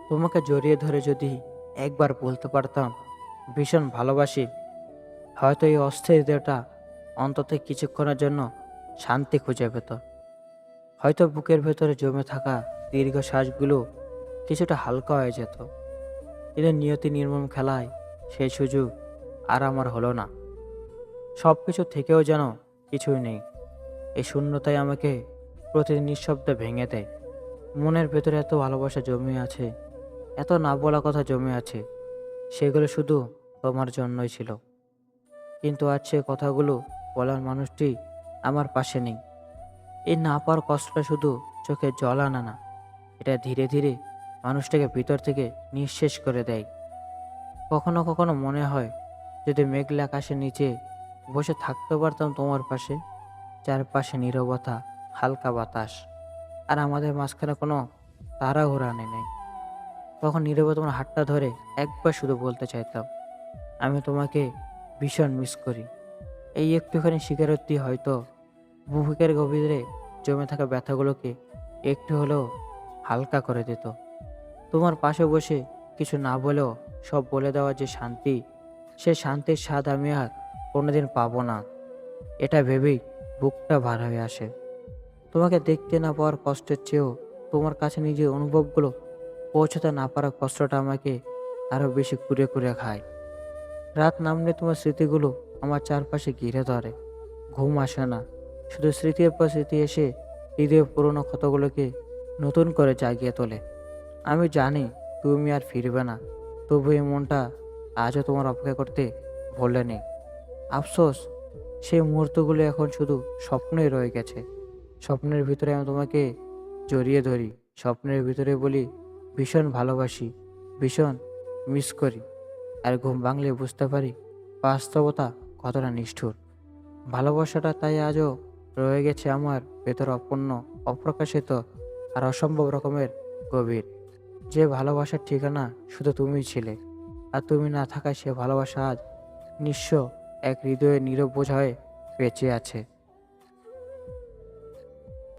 তোমাকে জড়িয়ে ধরে যদি একবার বলতে পারতাম ভীষণ ভালোবাসি, হয়তো এই অস্থির হৃদয়টা অন্তত কিছুক্ষণের জন্য শান্তি খুঁজে পেত। হয়তো বুকের ভেতরে জমে থাকা দীর্ঘ শ্বাসগুলো কিছুটা হালকা হয়ে যেত। কিন্তু নিয়তি নির্মম খেলায় সেই সুযোগ আর আমার হলো না। সব কিছু থেকেও যেন কিছুই নেই। এই শূন্যতাই আমাকে প্রতিদিন নিঃশব্দে ভেঙে দেয়। মনের ভেতরে এত ভালোবাসা জমে আছে, এত না বলা কথা জমে আছে, সেগুলো শুধু তোমার জন্যই ছিল। কিন্তু আজ সে কথাগুলো বলার মানুষটি আমার পাশে নেই। এই না পাওয়ার কষ্টটা শুধু চোখে জল আনা না, এটা ধীরে ধীরে মানুষটাকে ভিতর থেকে নিঃশেষ করে দেয়। কখনো কখনো মনে হয় যদি মেঘলা আকাশের নিচে বসে থাকতে পারতাম তোমার পাশে, চারপাশে নীরবতা, হালকা বাতাস, আর আমাদের মাঝখানে কোনো তাড়াহুড়ো নেই। তখন নীরবে তোমার হাতটা ধরে একবার শুধু বলতে চাইতাম, আমি তোমাকে ভীষণ মিস করি। এই একটুখানি স্বীকারোক্তি হয়তো বুকের গভীরে জমে থাকা ব্যথাগুলোকে একটু হলেও হালকা করে দিত। তোমার পাশে বসে কিছু না বলেও সব বলে দেওয়ার যে শান্তি, সে শান্তির স্বাদ আমি আর কোনোদিন পাবো না, এটা ভেবেই বুকটা ভার হয়ে আসে। তোমাকে দেখতে না পাওয়ার কষ্টের চেয়েও তোমার কাছে নিজের অনুভবগুলো পৌঁছাতে না পারার কষ্টটা আমাকে আরো বেশি কুরে কুরে খায়। রাত নামলে তোমার স্মৃতিগুলো আমার চারপাশে ঘিরে ধরে। ঘুম আসে না, শুধু স্মৃতির পর স্মৃতি এসে হৃদয়ের পুরোনো ক্ষতগুলোকে নতুন করে জাগিয়ে তোলে। আমি জানি তুমি আর ফিরবে না, তবু এই মনটা আজও তোমার অপেক্ষা করতে ভোলেনি। আফসোস, সেই মুহূর্তগুলো এখন শুধু স্বপ্নই রয়ে গেছে। স্বপ্নের ভিতরে আমি তোমাকে জড়িয়ে ধরি, স্বপ্নের ভিতরে বলি ভীষণ ভালোবাসি, ভীষণ মিস করি। আর ঘুম ভাঙলে বুঝতে পারি বাস্তবতা কতটা নিষ্ঠুর। ভালোবাসাটা তাই আজও রয়ে গেছে আমার ভেতর অপূর্ণ, অপ্রকাশিত আর অসম্ভব রকমের গভীর। যে ভালোবাসার ঠিকানা শুধু তুমিই ছিলে, আর তুমি না থাকায় সে ভালোবাসা আজ নিঃস্ব এক হৃদয়ে নীরব বোঝা হয়ে বেঁচে আছে।